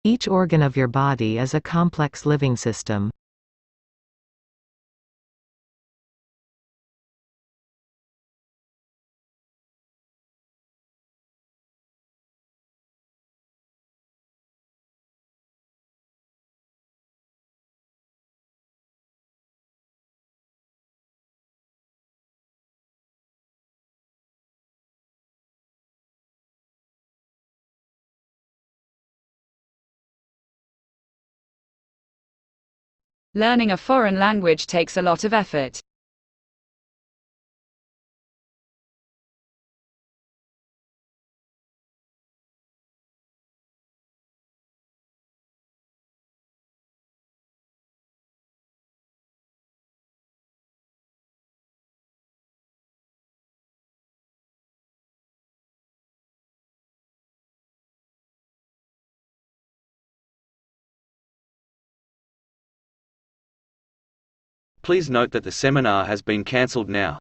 Each organ of your body is a complex living system. Learning a foreign language takes a lot of effort. Please note that the seminar has been cancelled now.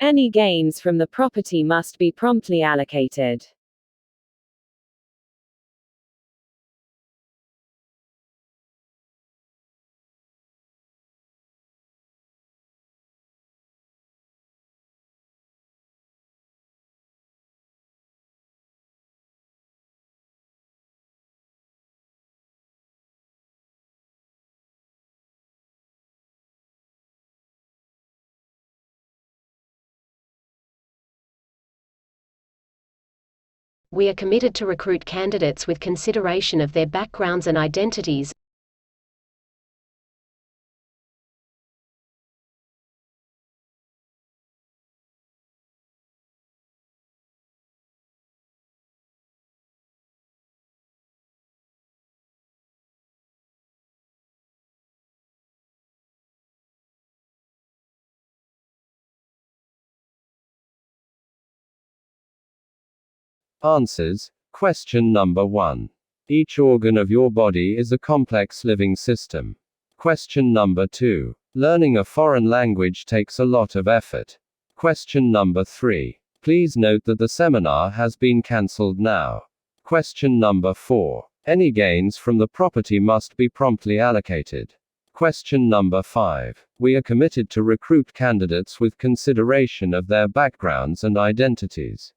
Any gains from the property must be promptly allocated. We are committed to recruit candidates with consideration of their backgrounds and identities. Answers. Question number 1. Each organ of your body is a complex living system. Question number 2. Learning a foreign language takes a lot of effort. Question number 3. Please note that the seminar has been cancelled now. Question number 4. Any gains from the property must be promptly allocated. Question number 5. We are committed to recruit candidates with consideration of their backgrounds and identities.